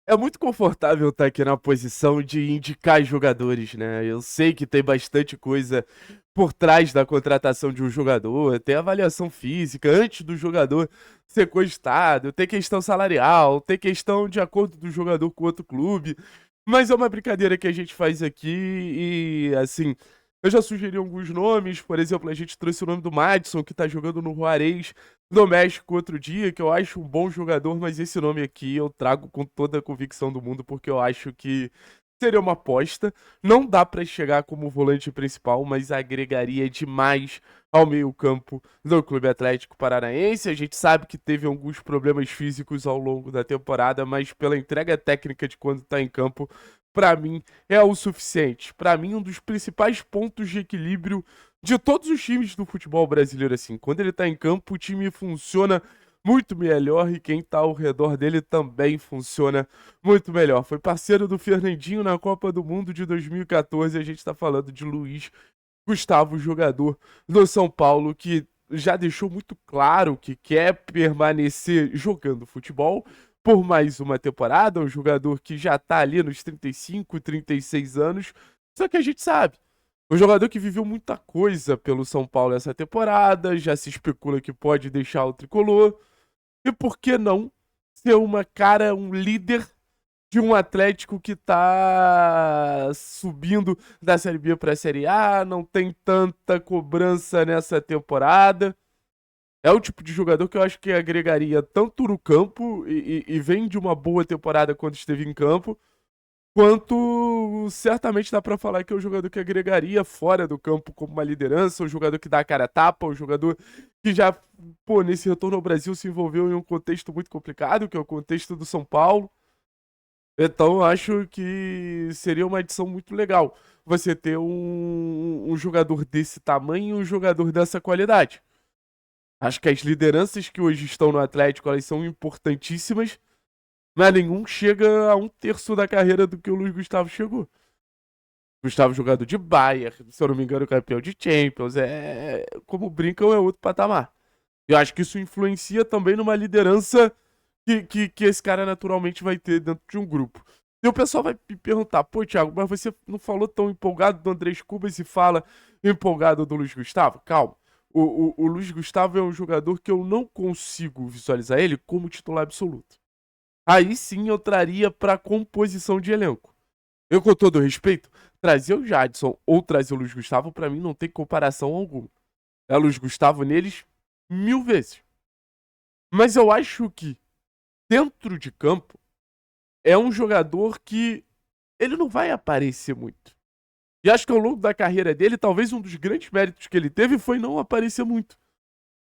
É muito confortável estar aqui na posição de indicar jogadores, né? Eu sei que tem bastante coisa por trás da contratação de um jogador, tem avaliação física antes do jogador ser cogitado, tem questão salarial, tem questão de acordo do jogador com outro clube. Mas é uma brincadeira que a gente faz aqui e, assim, eu já sugeri alguns nomes, por exemplo, a gente trouxe o nome do Madison, que tá jogando no Juarez do México outro dia, que eu acho um bom jogador, mas esse nome aqui eu trago com toda a convicção do mundo, porque eu acho que seria uma aposta. Não dá pra chegar como volante principal, mas agregaria demais ao meio-campo do Clube Atlético Paranaense. A gente sabe que teve alguns problemas físicos ao longo da temporada, mas pela entrega técnica de quando tá em campo, pra mim é o suficiente. Pra mim, um dos principais pontos de equilíbrio de todos os times do futebol brasileiro, assim. Quando ele tá em campo, o time funciona muito melhor e quem tá ao redor dele também funciona muito melhor. Foi parceiro do Fernandinho na Copa do Mundo de 2014. A gente tá falando de Luiz Gustavo, jogador do São Paulo, que já deixou muito claro que quer permanecer jogando futebol por mais uma temporada. Um jogador que já tá ali nos 35, 36 anos. Só que a gente sabe. Um jogador que viveu muita coisa pelo São Paulo essa temporada, já se especula que pode deixar o tricolor. E por que não ser uma cara, um líder de um Atlético que tá subindo da Série B para a Série A, não tem tanta cobrança nessa temporada. É o tipo de jogador que eu acho que agregaria tanto no campo e vem de uma boa temporada quando esteve em campo, quanto certamente dá pra falar que é um jogador que agregaria fora do campo como uma liderança, um jogador que dá a cara a tapa, um jogador que já, pô, nesse retorno ao Brasil se envolveu em um contexto muito complicado, que é o contexto do São Paulo. Então, eu acho que seria uma adição muito legal você ter um jogador desse tamanho e um jogador dessa qualidade. Acho que as lideranças que hoje estão no Atlético, elas são importantíssimas, mas nenhum chega a um terço da carreira do que o Luiz Gustavo chegou. Gustavo jogador de Bayern, se eu não me engano, campeão de Champions. Como brincam, é outro patamar. Eu acho que isso influencia também numa liderança que esse cara naturalmente vai ter dentro de um grupo. E o pessoal vai me perguntar, pô, Thiago, mas você não falou tão empolgado do Andrés Cubas e fala empolgado do Luiz Gustavo? Calma. O Luiz Gustavo é um jogador que eu não consigo visualizar ele como titular absoluto. Aí sim eu traria pra composição de elenco. Eu, com todo respeito, trazer o Jadson ou trazer o Luiz Gustavo, pra mim, não tem comparação alguma. É o Luiz Gustavo neles 1000 vezes. Mas eu acho que, dentro de campo, é um jogador que ele não vai aparecer muito. E acho que ao longo da carreira dele, talvez um dos grandes méritos que ele teve foi não aparecer muito.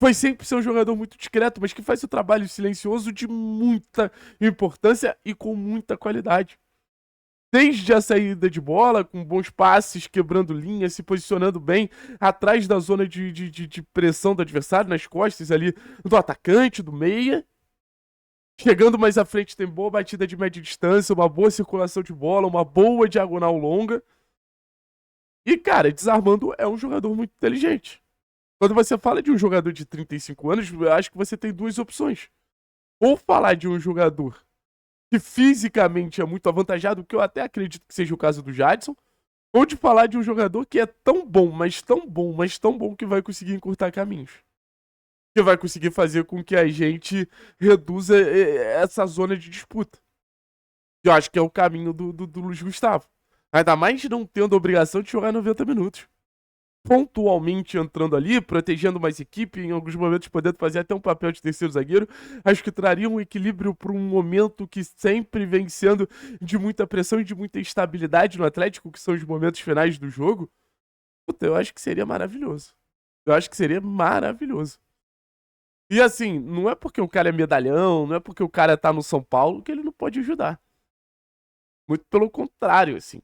Foi sempre ser um jogador muito discreto, mas que faz o trabalho silencioso de muita importância e com muita qualidade. Desde a saída de bola, com bons passes, quebrando linhas, se posicionando bem atrás da zona de pressão do adversário, nas costas ali do atacante, do meia. Chegando mais à frente, tem boa batida de média distância, uma boa circulação de bola, uma boa diagonal longa. E, cara, desarmando é um jogador muito inteligente. Quando você fala de um jogador de 35 anos, eu acho que você tem duas opções. Ou falar de um jogador que fisicamente é muito avantajado, que eu até acredito que seja o caso do Jadson, ou de falar de um jogador que é tão bom, mas tão bom, mas tão bom que vai conseguir encurtar caminhos. Que vai conseguir fazer com que a gente reduza essa zona de disputa. Eu acho que é o caminho do Luiz Gustavo. Ainda mais não tendo a obrigação de jogar 90 minutos. Pontualmente entrando ali, protegendo mais equipe, em alguns momentos podendo fazer até um papel de terceiro zagueiro, acho que traria um equilíbrio para um momento que sempre vem sendo de muita pressão e de muita instabilidade no Atlético, que são os momentos finais do jogo. Puta, eu acho que seria maravilhoso. Eu acho que seria maravilhoso. E assim, não é porque o cara é medalhão, não é porque o cara tá no São Paulo que ele não pode ajudar. Muito pelo contrário, assim.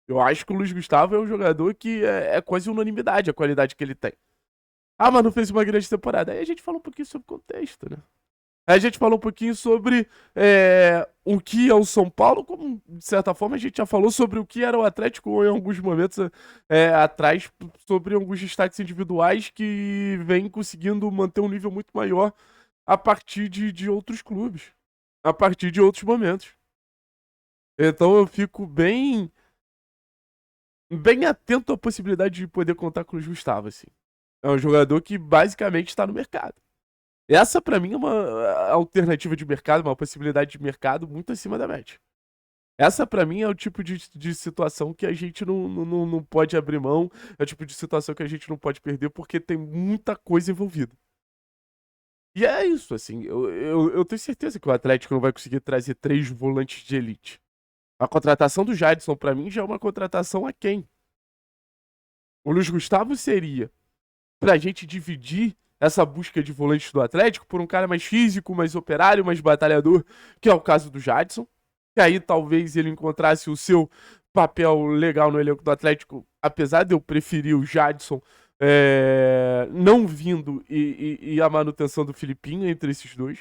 Eu acho que o Luiz Gustavo é um jogador que é quase unanimidade a qualidade que ele tem. Ah, mas não fez uma grande temporada. Aí a gente fala um pouquinho sobre o contexto, né? Aí a gente falou um pouquinho sobre o que é o São Paulo, como de certa forma a gente já falou sobre o que era o Atlético em alguns momentos atrás, sobre alguns destaques individuais que vêm conseguindo manter um nível muito maior a partir de outros clubes, a partir de outros momentos. Então eu fico bem atento à possibilidade de poder contar com o Luiz Gustavo, assim. É um jogador que basicamente está no mercado. Essa, pra mim, é uma alternativa de mercado, uma possibilidade de mercado muito acima da média. Essa, pra mim, é o tipo de situação que a gente não pode abrir mão, é o tipo de situação que a gente não pode perder, porque tem muita coisa envolvida. E é isso, assim, eu tenho certeza que o Atlético não vai conseguir trazer 3 volantes de elite. A contratação do Jadson, pra mim, já é uma contratação a quem? O Luiz Gustavo seria pra gente dividir essa busca de volantes do Atlético por um cara mais físico, mais operário, mais batalhador, que é o caso do Jadson. E aí talvez ele encontrasse o seu papel legal no elenco do Atlético, apesar de eu preferir o Jadson não vindo e a manutenção do Filipinho entre esses dois.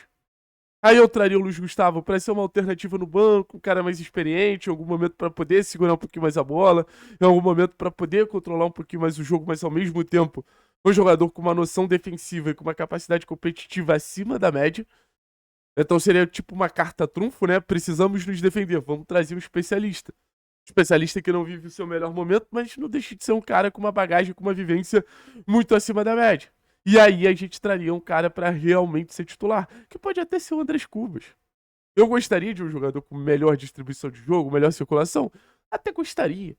Aí eu traria o Luiz Gustavo para ser uma alternativa no banco, um cara mais experiente, em algum momento para poder segurar um pouquinho mais a bola, em algum momento para poder controlar um pouquinho mais o jogo, mas ao mesmo tempo um jogador com uma noção defensiva e com uma capacidade competitiva acima da média. Então seria tipo uma carta trunfo, né? Precisamos nos defender, vamos trazer um especialista. Especialista que não vive o seu melhor momento, mas não deixa de ser um cara com uma bagagem, com uma vivência muito acima da média. E aí a gente traria um cara para realmente ser titular, que pode até ser o Andrés Cubas. Eu gostaria de um jogador com melhor distribuição de jogo, melhor circulação? Até gostaria.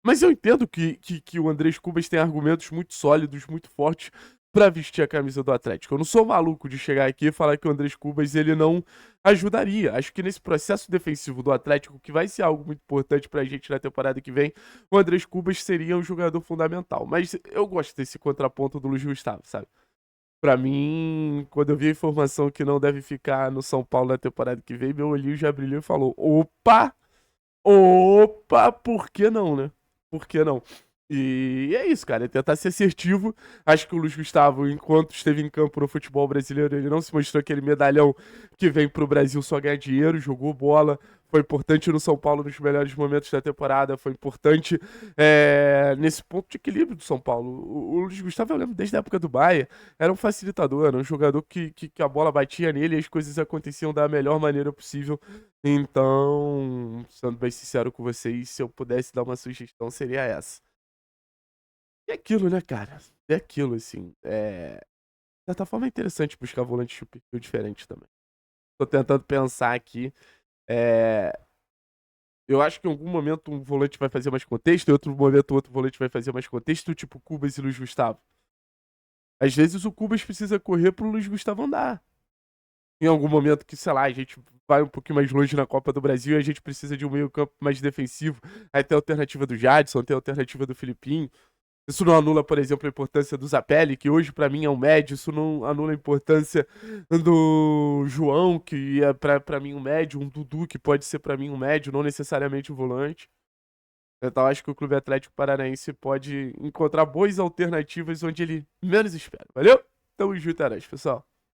Mas eu entendo que o Andrés Cubas tem argumentos muito sólidos, muito fortes pra vestir a camisa do Atlético. Eu não sou maluco de chegar aqui e falar que o Andrés Cubas ele não ajudaria. Acho que nesse processo defensivo do Atlético, que vai ser algo muito importante pra gente na temporada que vem, o Andrés Cubas seria um jogador fundamental. Mas eu gosto desse contraponto do Luiz Gustavo, sabe? Pra mim, quando eu vi a informação que não deve ficar no São Paulo na temporada que vem, meu olhinho já brilhou e falou: opa! Opa, por que não, né? Por que não? E é isso, cara. É tentar ser assertivo. Acho que o Luiz Gustavo, enquanto esteve em campo no futebol brasileiro, ele não se mostrou aquele medalhão que vem pro Brasil só ganhar dinheiro, jogou bola. Foi importante no São Paulo nos melhores momentos da temporada. Foi importante nesse ponto de equilíbrio do São Paulo. O Luiz Gustavo, eu lembro desde a época do Bahia, era um facilitador, era um jogador que a bola batia nele e as coisas aconteciam da melhor maneira possível. Então, sendo bem sincero com vocês, se eu pudesse dar uma sugestão, seria essa. É aquilo, né, cara? É aquilo, assim. De certa forma é interessante buscar volantes de perfil diferente também. Tô tentando pensar aqui. É... Eu acho que em algum momento um volante vai fazer mais contexto, em outro momento outro volante vai fazer mais contexto, tipo Cubas e Luiz Gustavo. Às vezes o Cubas precisa correr pro Luiz Gustavo andar. Em algum momento que, sei lá, a gente vai um pouquinho mais longe na Copa do Brasil e a gente precisa de um meio-campo mais defensivo. Aí tem a alternativa do Jadson, tem a alternativa do Filipinho. Isso não anula, por exemplo, a importância do Zapelli, que hoje pra mim é um médio. Isso não anula a importância do João, que é pra mim um médio, um Dudu, que pode ser pra mim um médio, não necessariamente um volante. Então acho que o Clube Atlético Paranaense pode encontrar boas alternativas onde ele menos espera. Valeu? Tamo junto, Aras, pessoal.